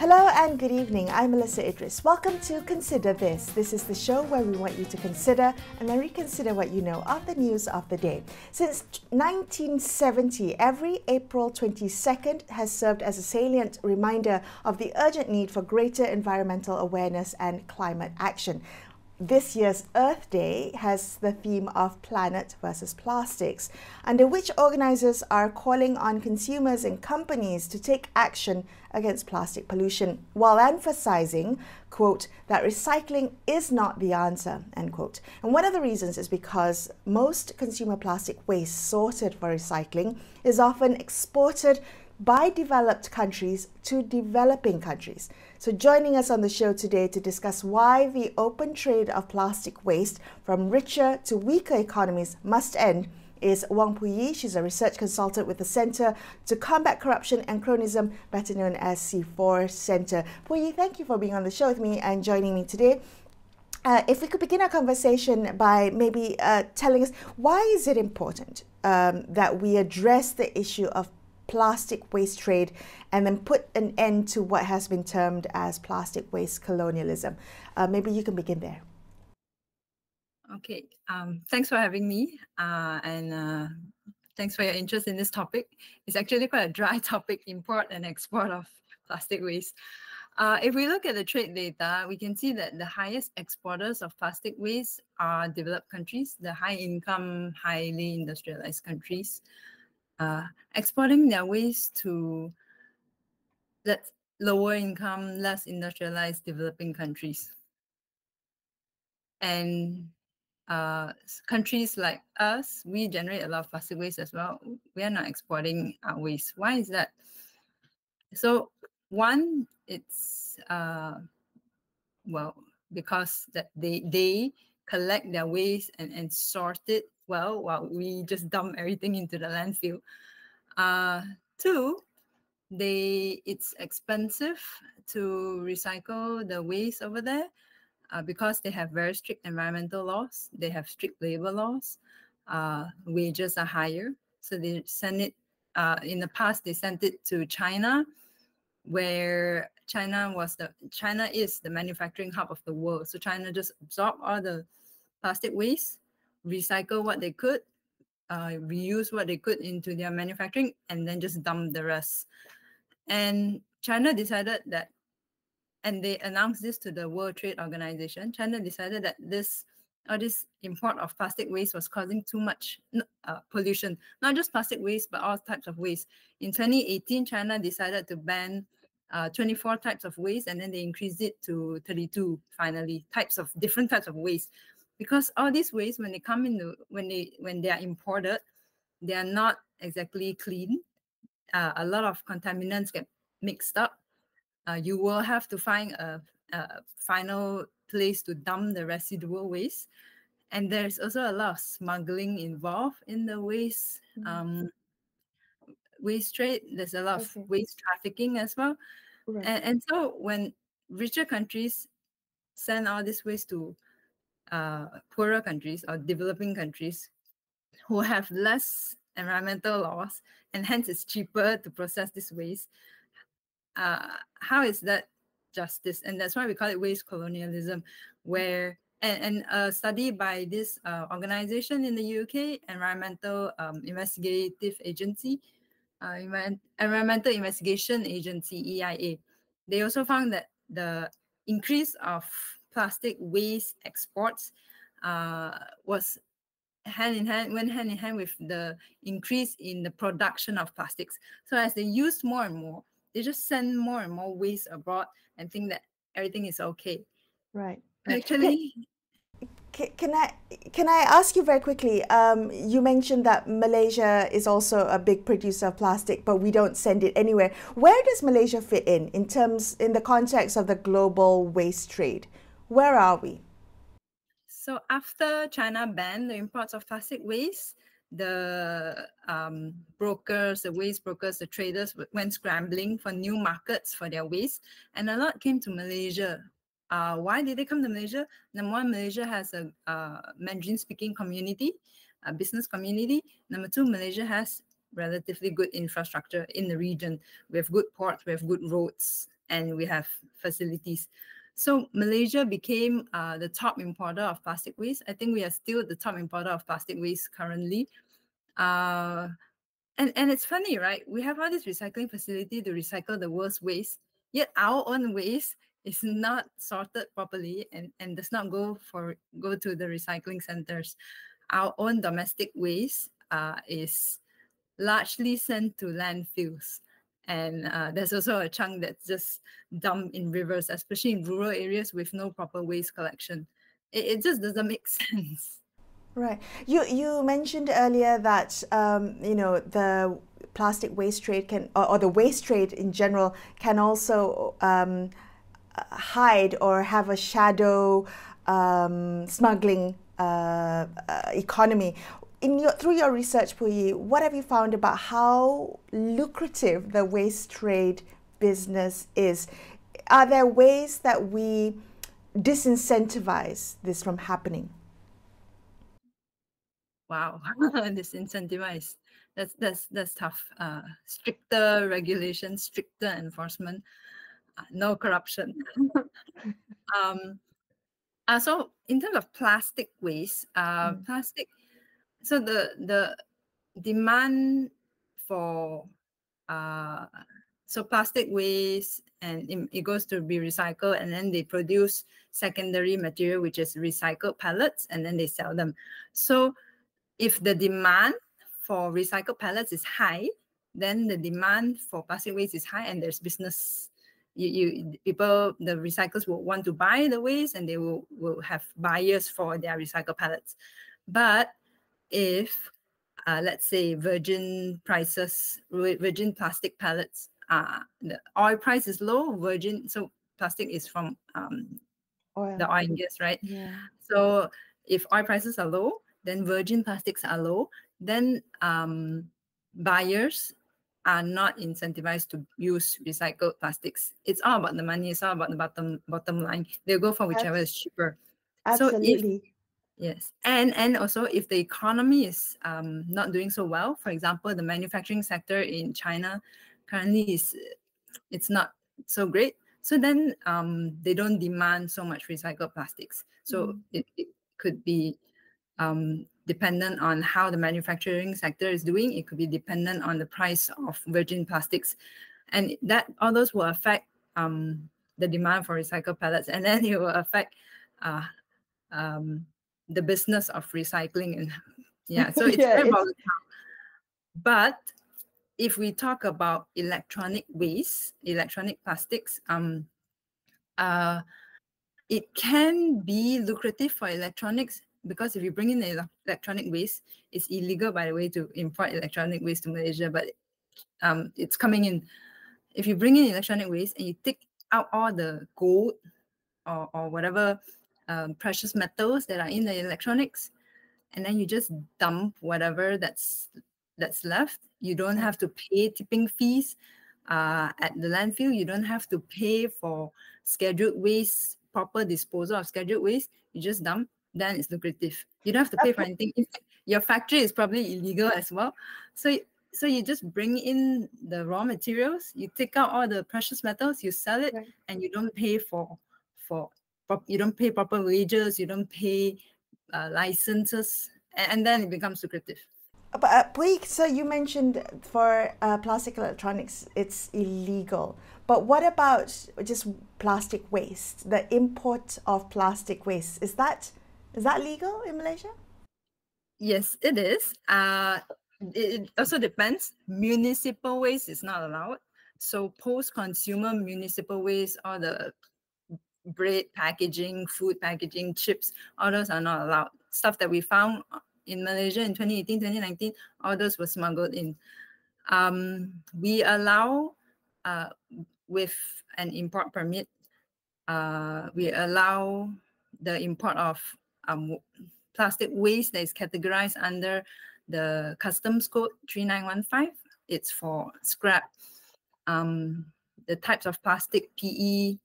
Hello and good evening. I'm Melisa Idris. Welcome to Consider This. This is the show where we want you to consider and then reconsider what you know of the news of the day. Since 1970, every April 22nd has served as a salient reminder of the urgent need for greater environmental awareness and climate action. This year's Earth Day has the theme of planet versus plastics, under which organizers are calling on consumers and companies to take action against plastic pollution, while emphasizing, quote, that recycling is not the answer, end quote. And one of the reasons is because most consumer plastic waste sorted for recycling is often exported by developed countries to developing countries. So joining us on the show today to discuss why the open trade of plastic waste from richer to weaker economies must end is Wong. She's a research consultant with the Centre to Combat Corruption and Cronyism, better known as C4 Centre. Puyi, thank you for being on the show with me and joining me today. If we could begin our conversation by maybe telling us, why is it important that we address the issue of plastic waste trade and then put an end to what has been termed as plastic waste colonialism? Maybe you can begin there. Okay, thanks for having me and thanks for your interest in this topic. It's actually quite a dry topic, import and export of plastic waste. If we look at the trade data, we can see that the highest exporters of plastic waste are developed countries, the high-income, highly industrialized countries. Exporting their waste to lower income, less industrialized developing countries. And countries like us, we generate a lot of plastic waste as well. We are not exporting our waste. Why is that? So one, it's well, because that they collect their waste and sort it well, while we just dump everything into the landfill. Two, it's expensive to recycle the waste over there because they have very strict environmental laws. They have strict labor laws. Wages are higher, so they send it. In the past, they sent it to China, where China is the manufacturing hub of the world. So China just absorbed all the plastic waste, recycle what they could, reuse what they could into their manufacturing, and then just dump the rest. And China decided that, and they announced this to the World Trade Organization, China decided that this import of plastic waste was causing too much pollution, not just plastic waste, but all types of waste. In 2018, China decided to ban 24 types of waste, and then they increased it to 32, finally, different types of waste. Because all these waste, when they come in, when they are imported, they are not exactly clean. A lot of contaminants get mixed up. You will have to find a final place to dump the residual waste. And there's also a lot of smuggling involved in the waste waste trade. There's a lot of waste trafficking as well. Right. And so when richer countries send all this waste to poorer countries or developing countries who have less environmental laws, and hence it's cheaper to process this waste, how is that justice? And that's why we call it waste colonialism, where and a study by this organization in the UK, Environmental Investigative Agency, Environmental Investigation Agency, EIA, they also found that the increase of plastic waste exports went hand in hand with the increase in the production of plastics. So as they use more and more, they just send more and more waste abroad and think that everything is okay. Right. Actually, can I ask you very quickly? You mentioned that Malaysia is also a big producer of plastic, but we don't send it anywhere. Where does Malaysia fit in the context of the global waste trade? Where are we? So after China banned the imports of plastic waste, the brokers, the waste brokers, the traders went scrambling for new markets for their waste, and a lot came to Malaysia. Why did they come to Malaysia? Number one, Malaysia has a Mandarin-speaking community, a business community. Number two, Malaysia has relatively good infrastructure in the region. We have good ports, we have good roads, and we have facilities. So Malaysia became the top importer of plastic waste. I think we are still the top importer of plastic waste currently. And it's funny, right? We have all this recycling facility to recycle the world's waste, yet our own waste is not sorted properly and does not go to the recycling centers. Our own domestic waste is largely sent to landfills. And there's also a chunk that's just dumped in rivers, especially in rural areas with no proper waste collection. It just doesn't make sense. Right. You mentioned earlier that the plastic waste trade can, or the waste trade in general, can also hide or have a shadow smuggling economy. Through your research, Puyi, what have you found about how lucrative the waste trade business is? Are there ways that we disincentivize this from happening? Wow, disincentivize. That's tough. Stricter regulation, stricter enforcement, no corruption. So in terms of plastic waste, plastic. So the demand for so plastic waste, and it goes to be recycled, and then they produce secondary material, which is recycled pellets, and then they sell them. So if the demand for recycled pellets is high, then the demand for plastic waste is high, and there's business. People, the recyclers will want to buy the waste, and they will have buyers for their recycled pellets. But if let's say virgin plastic pellets, the oil price is low, so plastic is from Oil. the oil and gas, right? Yeah. So if oil prices are low, then virgin plastics are low, then buyers are not incentivized to use recycled plastics. It's all about the money. It's all about the bottom line. They'll go for whichever is cheaper. Absolutely. Yes, and also if the economy is not doing so well, for example, the manufacturing sector in China currently it's not so great. So then they don't demand so much recycled plastics. So it could be dependent on how the manufacturing sector is doing. It could be dependent on the price of virgin plastics, and all those will affect the demand for recycled pellets, and then it will affect the business of recycling. And so it's very volatile. But if we talk about electronic waste, electronic plastics, it can be lucrative for electronics, because if you bring in electronic waste, it's illegal, by the way, to import electronic waste to Malaysia, but it's coming in. If you bring in electronic waste and you take out all the gold or whatever precious metals that are in the electronics, and then you just dump whatever that's left, you don't have to pay tipping fees at the landfill. You don't have to pay for scheduled waste, proper disposal of scheduled waste. You just dump, then it's lucrative. You don't have to pay for anything. Your factory is probably illegal as well. So you just bring in the raw materials, you take out all the precious metals, you sell it, and you don't pay you don't pay proper wages, you don't pay licenses, and then it becomes lucrative. But Puyi, so you mentioned for plastic electronics, it's illegal. But what about just plastic waste? The import of plastic waste, is that legal in Malaysia? Yes, it is. It also depends. Municipal waste is not allowed. So post-consumer municipal waste, all the bread packaging, food packaging, chips, all those are not allowed. Stuff that we found in Malaysia in 2018, 2019, all those were smuggled in. We allow, with an import permit, we allow the import of plastic waste that is categorized under the Customs Code 3915. It's for scrap. The types of plastic, PE,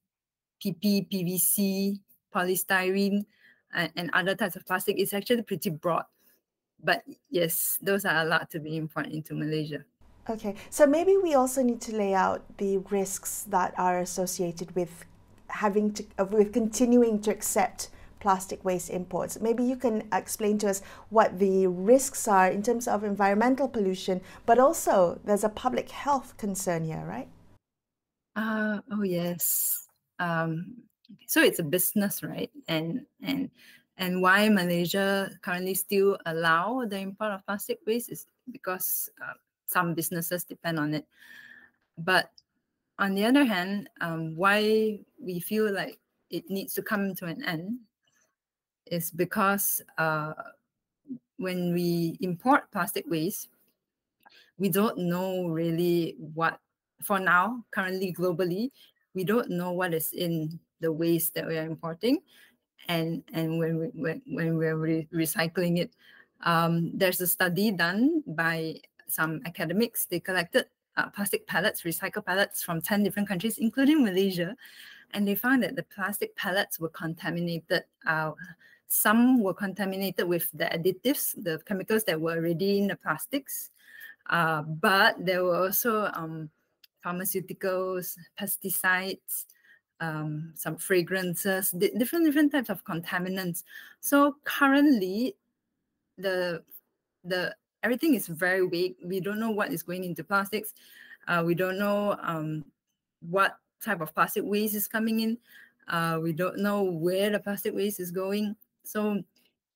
PP, PVC, polystyrene, and other types of plastic is actually pretty broad. But yes, those are allowed to be imported into Malaysia. Okay, so maybe we also need to lay out the risks that are associated with with continuing to accept plastic waste imports. Maybe you can explain to us what the risks are in terms of environmental pollution, but also there's a public health concern here, right? Oh yes. So it's a business, right? And why Malaysia currently still allow the import of plastic waste is because some businesses depend on it. But on the other hand, why we feel like it needs to come to an end is because when we import plastic waste, we don't know really what, for now, currently globally, we don't know what is in the waste that we are importing. And when we're recycling it, there's a study done by some academics. They collected plastic pellets, recycled pellets from 10 different countries, including Malaysia, and they found that the plastic pellets were contaminated. Some were contaminated with the additives, the chemicals that were already in the plastics, but there were also pharmaceuticals, pesticides, some fragrances, different types of contaminants. So currently, the everything is very vague. We don't know what is going into plastics. We don't know what type of plastic waste is coming in. We don't know where the plastic waste is going. So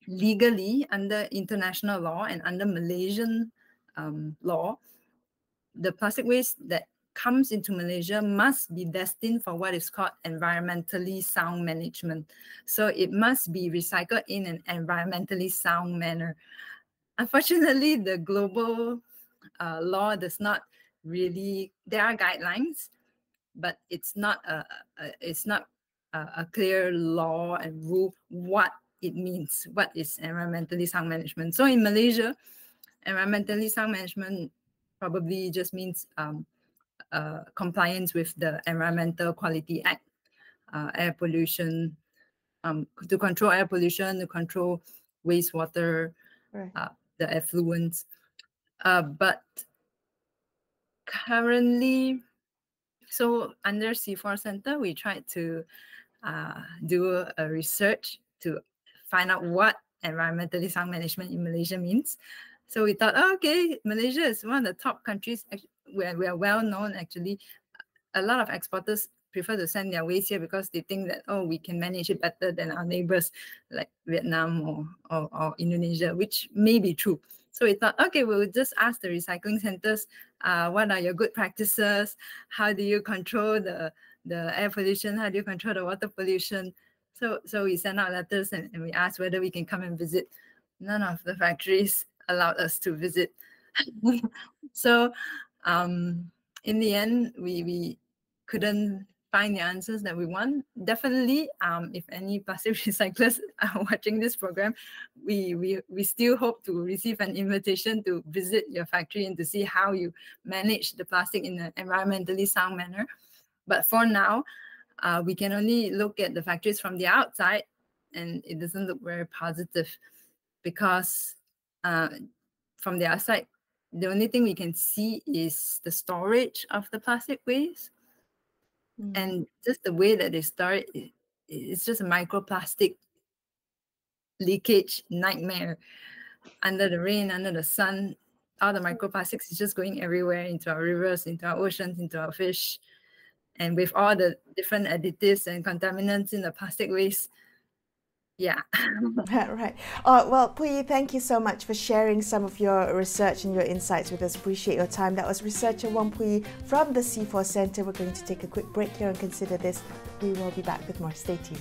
legally, under international law and under Malaysian law, the plastic waste that comes into Malaysia must be destined for what is called environmentally sound management. So it must be recycled in an environmentally sound manner. Unfortunately, the global law does not really, there are guidelines, but it's not a clear law and rule what it means, what is environmentally sound management. So in Malaysia, environmentally sound management probably just means compliance with the Environmental Quality Act, air pollution, to control air pollution, to control wastewater, Right. the effluents. But currently, so under C4 Center, we tried to do a research to find out what environmentally sound management in Malaysia means. So we thought, oh, okay, Malaysia is one of the top countries where we are well known. Actually, a lot of exporters prefer to send their waste here because they think that, oh, we can manage it better than our neighbors like Vietnam or Indonesia, which may be true. So we thought, okay, we'll just ask the recycling centers, what are your good practices? How do you control the air pollution? How do you control the water pollution? So we sent out letters and we asked whether we can come and visit. None of the factories allowed us to visit. So in the end, we couldn't find the answers that we want. Definitely, if any plastic recyclers are watching this program, we still hope to receive an invitation to visit your factory and to see how you manage the plastic in an environmentally sound manner. But for now, we can only look at the factories from the outside, and it doesn't look very positive because from the outside, the only thing we can see is the storage of the plastic waste. And just the way that they store it, it's just a microplastic leakage nightmare. Under the rain, under the sun, all the microplastics is just going everywhere into our rivers, into our oceans, into our fish. And with all the different additives and contaminants in the plastic waste, yeah. Right. Well, Puyi, thank you so much for sharing some of your research and your insights with us. Appreciate your time. That was researcher Wong Puyi from the C4 Center. We're going to take a quick break here and consider this. We will be back with more. Stay tuned.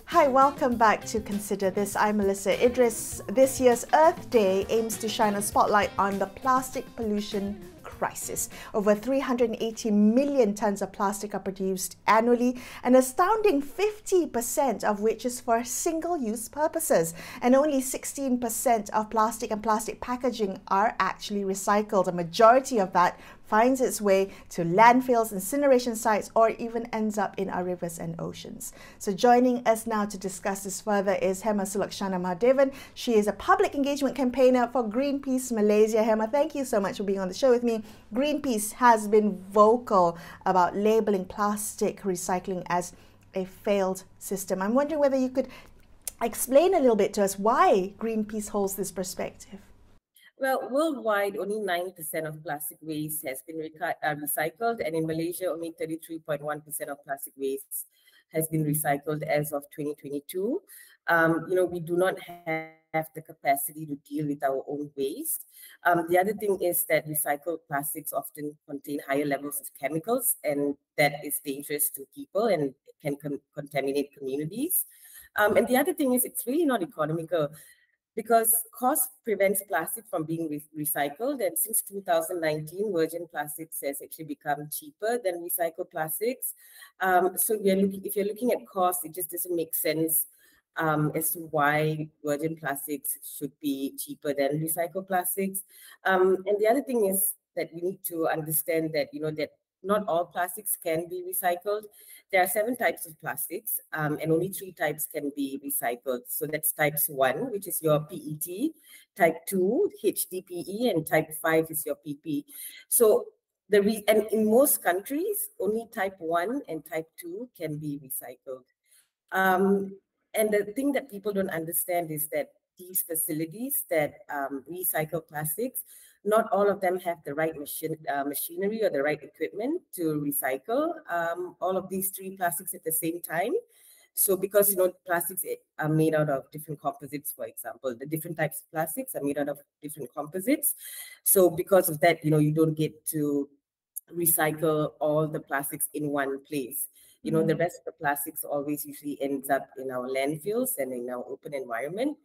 Hi, welcome back to Consider This. I'm Melisa Idris. This year's Earth Day aims to shine a spotlight on the plastic pollution crisis. Over 380 million tons of plastic are produced annually, an astounding 50% of which is for single-use purposes. And only 16% of plastic and plastic packaging are actually recycled. A majority of that finds its way to landfills, incineration sites, or even ends up in our rivers and oceans. So joining us now to discuss this further is Hema Sulakshana Mahadevan. She is a public engagement campaigner for Greenpeace Malaysia. Hema, thank you so much for being on the show with me. Greenpeace has been vocal about labeling plastic recycling as a failed system. I'm wondering whether you could explain a little bit to us why Greenpeace holds this perspective. Well, worldwide, only 9% of plastic waste has been recycled, and in Malaysia, only 33.1% of plastic waste has been recycled as of 2022. We do not have the capacity to deal with our own waste. The other thing is that recycled plastics often contain higher levels of chemicals, and that is dangerous to people and can contaminate communities. And the other thing is it's really not economical, because cost prevents plastic from being recycled. And since 2019, virgin plastics has actually become cheaper than recycled plastics. So if you're looking at cost, it just doesn't make sense as to why virgin plastics should be cheaper than recycled plastics. And the other thing is that we need to understand that, that not all plastics can be recycled. There are 7 types of plastics, and only 3 types can be recycled. So that's types 1, which is your PET, type 2, HDPE, and type 5 is your PP. So and in most countries, only type 1 and type 2 can be recycled. And the thing that people don't understand is that these facilities that recycle plastics, not all of them have the right machinery or the right equipment to recycle all of these 3 plastics at the same time. So because, plastics are made out of different composites, for example, the different types of plastics are made out of different composites. So because of that, you don't get to recycle all the plastics in one place. The rest of the plastics always usually ends up in our landfills and in our open environment.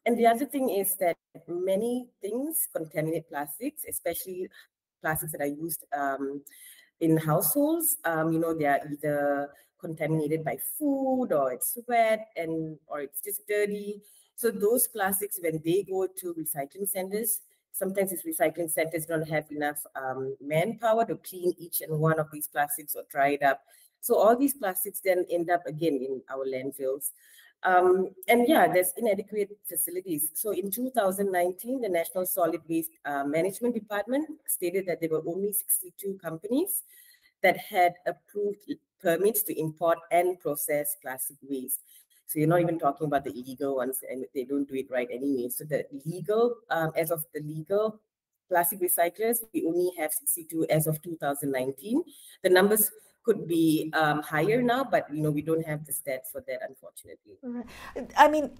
And the other thing is that many things contaminate plastics, especially plastics that are used in households. They are either contaminated by food, or it's wet, or it's just dirty. So those plastics, when they go to recycling centers, sometimes these recycling centers don't have enough manpower to clean each and one of these plastics or dry it up. So all these plastics then end up again in our landfills. And yeah, there's inadequate facilities. So in 2019, the National Solid Waste Management Department stated that there were only 62 companies that had approved permits to import and process plastic waste. So you're not even talking about the illegal ones, and they don't do it right anyway. So the legal, as of the legal plastic recyclers, we only have 62 as of 2019. The numbers could be higher now, but we don't have the stats for that, unfortunately. I mean,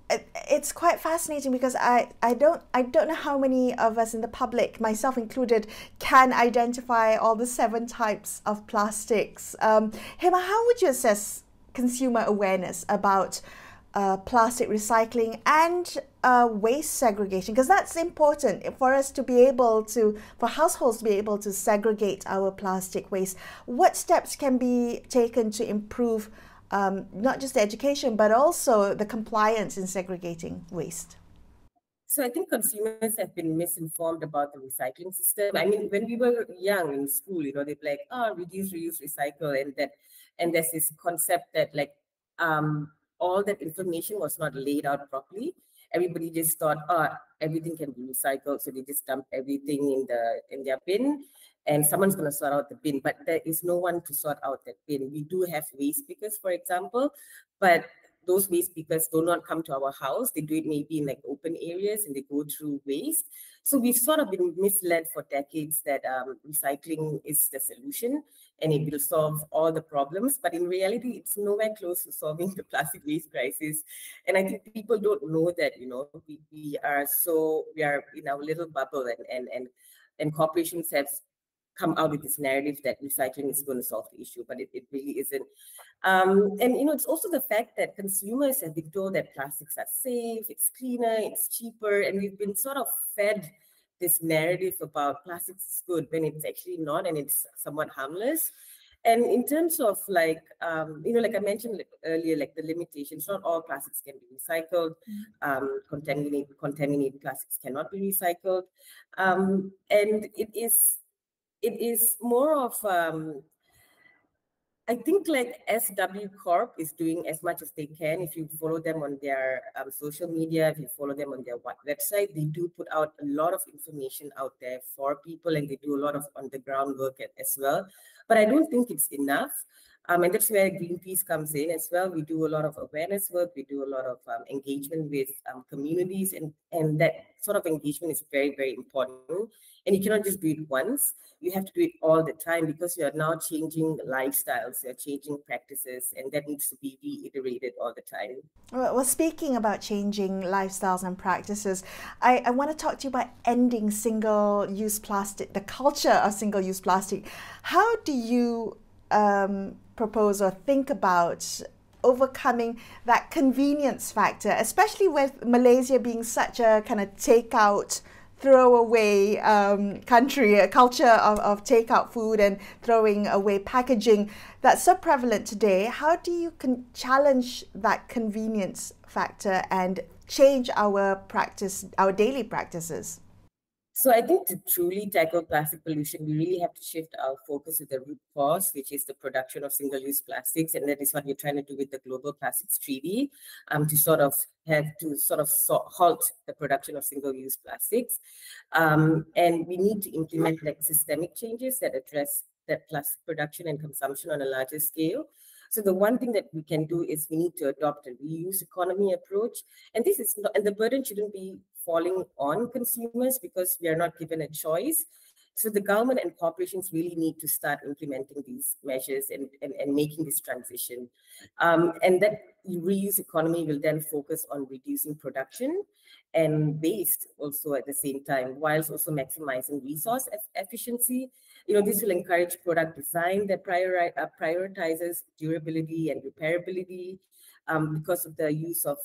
it's quite fascinating because I don't know how many of us in the public, myself included, can identify all the 7 types of plastics. Hema, how would you assess consumer awareness about plastic recycling and waste segregation? Because that's important for us to be able to, for households to be able to segregate our plastic waste. What steps can be taken to improve not just the education, but also the compliance in segregating waste? So I think consumers have been misinformed about the recycling system. I mean, when we were young in school, they'd be like, reduce, reuse, recycle, and there's this concept that all that information was not laid out properly. Everybody just thought, everything can be recycled, so they just dump everything in their bin, and someone's going to sort out the bin. But there is no one to sort out that bin. We do have waste pickers, for example, but those waste pickers do not come to our house. They do it maybe in open areas, and they go through waste. So we've sort of been misled for decades that recycling is the solution and it will solve all the problems. But in reality, it's nowhere close to solving the plastic waste crisis. And I think people don't know that, we are in our little bubble, and corporations have come out with this narrative that recycling is going to solve the issue, but it really isn't. And it's also the fact that consumers have been told that plastics are safe, it's cleaner, it's cheaper, and we've been sort of fed this narrative about plastics is good when it's actually not, and it's somewhat harmless. And in terms of like, like I mentioned earlier, like the limitations, not all plastics can be recycled. Contaminated plastics cannot be recycled. And it is more of, I think like SW Corp is doing as much as they can. If you follow them on their social media, if you follow them on their website, they do put out a lot of information out there for people, and they do a lot of on the ground work as well. But I don't think it's enough. And that's where Greenpeace comes in as well. We do a lot of awareness work. We do a lot of engagement with communities, and that sort of engagement is very, very important. And you cannot just do it once. You have to do it all the time, because you are now changing lifestyles, you're changing practices, and that needs to be reiterated all the time. Well, speaking about changing lifestyles and practices, I want to talk to you about ending single-use plastic, the culture of single-use plastic. How do you propose or think about overcoming that convenience factor, especially with Malaysia being such a kind of takeout, throwaway country, a culture of takeout food and throwing away packaging that's so prevalent today? How do you challenge that convenience factor and change our practice, our daily practices? So I think to truly tackle plastic pollution, we really have to shift our focus to the root cause, which is the production of single-use plastics. And that is what we're trying to do with the Global Plastics Treaty, to sort of halt the production of single-use plastics. And we need to implement like systemic changes that address that plastic production and consumption on a larger scale. So the one thing that we can do is we need to adopt a reuse economy approach. And this is not, and the burden shouldn't be falling on consumers, because we are not given a choice. So the government and corporations really need to start implementing these measures and making this transition. And that reuse economy will then focus on reducing production and waste also at the same time, whilst also maximizing resource efficiency. This will encourage product design that prioritizes durability and repairability, because of the use of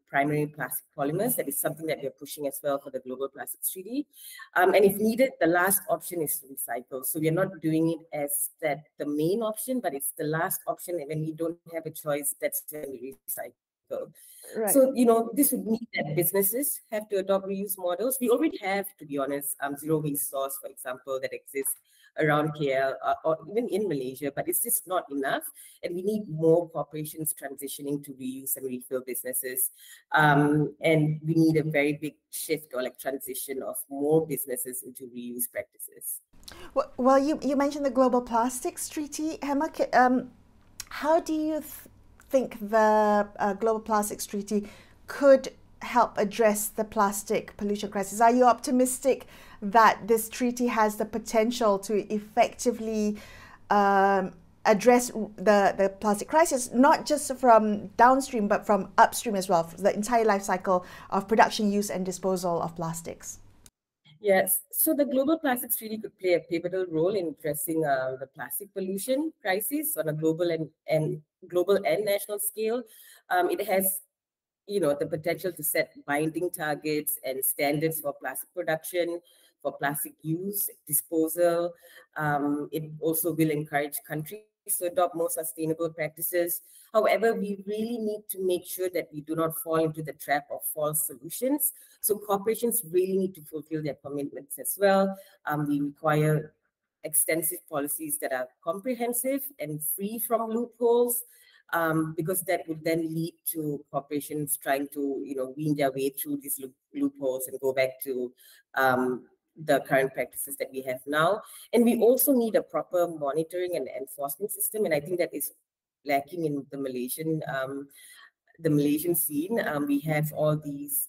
primary plastic polymers. That is something that we're pushing as well for the Global Plastics Treaty. And if needed, the last option is to recycle. So we're not doing it as the main option, but it's the last option. And when we don't have a choice, that's when we recycle. Right. So, this would mean that businesses have to adopt reuse models. We already have, to be honest, zero waste stores, for example, that exists around KL or even in Malaysia, but it's just not enough. And we need more corporations transitioning to reuse and refill businesses. And we need a very big shift or like transition of more businesses into reuse practices. Well, you mentioned the Global Plastics Treaty, Hema. How do you think the Global Plastics Treaty could help address the plastic pollution crisis? Are you optimistic that this treaty has the potential to effectively address the plastic crisis, not just from downstream, but from upstream as well, the entire life cycle of production, use, and disposal of plastics? Yes, so the Global Plastics Treaty could play a pivotal role in addressing the plastic pollution crisis on a global and national scale. It has the potential to set binding targets and standards for plastic production, for plastic use, disposal. It also will encourage countries to adopt more sustainable practices. However, we really need to make sure that we do not fall into the trap of false solutions. So corporations really need to fulfill their commitments as well. We require extensive policies that are comprehensive and free from loopholes, because that would then lead to corporations trying to, wean their way through these loopholes and go back to the current practices that we have now. And we also need a proper monitoring and enforcement system. And I think that is lacking in the Malaysian scene. We have all these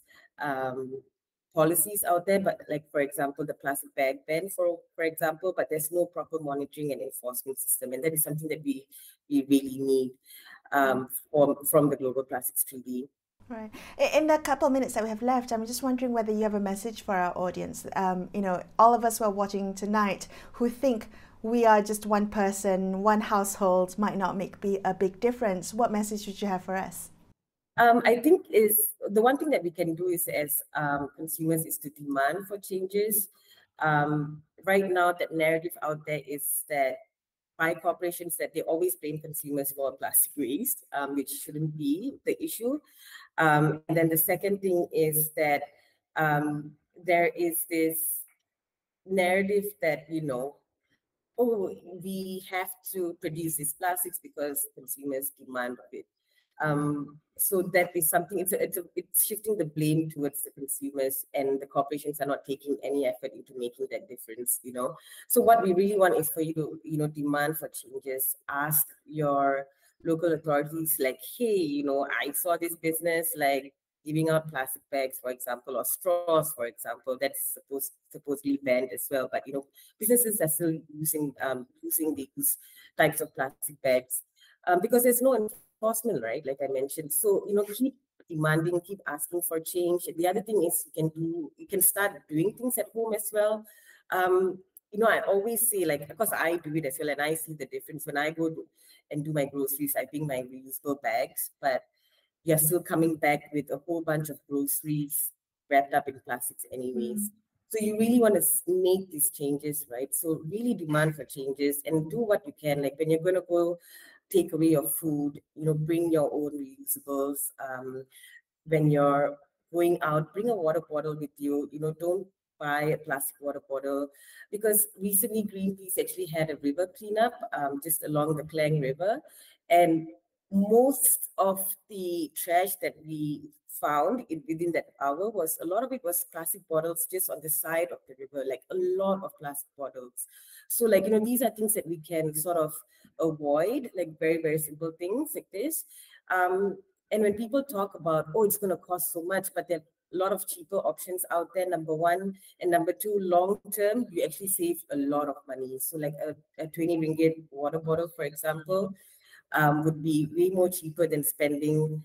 policies out there, but like, for example, the plastic bag ban, for example, but there's no proper monitoring and enforcement system. And that is something that we really need from the Global Plastics Treaty. Right. In the couple of minutes that we have left, I'm just wondering whether you have a message for our audience. All of us who are watching tonight who think we are just one person, one household might not make a big difference. What message would you have for us? I think is the one thing that we can do is as consumers is to demand for changes. Right now, that narrative out there is that by corporations that they always blame consumers for plastic waste, which shouldn't be the issue. And then the second thing is that there is this narrative that, oh, we have to produce these plastics because consumers demand of it. So that is something, it's shifting the blame towards the consumers, and the corporations are not taking any effort into making that difference, So what we really want is for you to, demand for changes, ask your local authorities like, hey, I saw this business like giving out plastic bags, for example, or straws, for example, that's supposedly banned as well. But, businesses are still using these types of plastic bags because there's no enforcement, right? Like I mentioned. So, keep demanding, keep asking for change. The other thing is you can start doing things at home as well. I always say, like, because I do it as well, and I see the difference when I go and do my groceries, I bring my reusable bags, but you're still coming back with a whole bunch of groceries wrapped up in plastics anyways. So you really want to make these changes, right? So really demand for changes and do what you can. Like when you're going to go take away your food, bring your own reusables. When you're going out, bring a water bottle with you. Don't buy a plastic water bottle, because recently Greenpeace actually had a river cleanup just along the Klang River, and most of the trash that we found within that hour a lot of it was plastic bottles just on the side of the river, like a lot of plastic bottles. So like, these are things that we can sort of avoid, like very, very simple things like this. And when people talk about, oh, it's going to cost so much, but there are a lot of cheaper options out there, number one. And number two, long term, you actually save a lot of money. So like a 20 ringgit water bottle, for example, would be way more cheaper than spending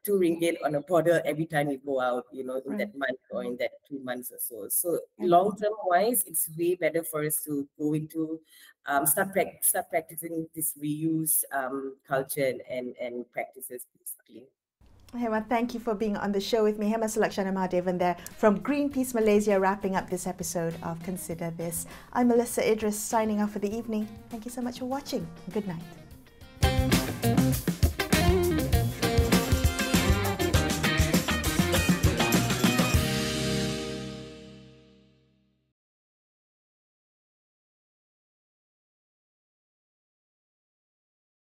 2 ringgit on a bottle every time you go out, in that month or in that 2 months or so. So long-term wise, it's way better for us to go into, start practicing this reuse culture and practices, basically. Hema, thank you for being on the show with me. Hema Sulakshana Mahadevan there from Greenpeace Malaysia, wrapping up this episode of Consider This. I'm Melisa Idris, signing off for the evening. Thank you so much for watching. Good night.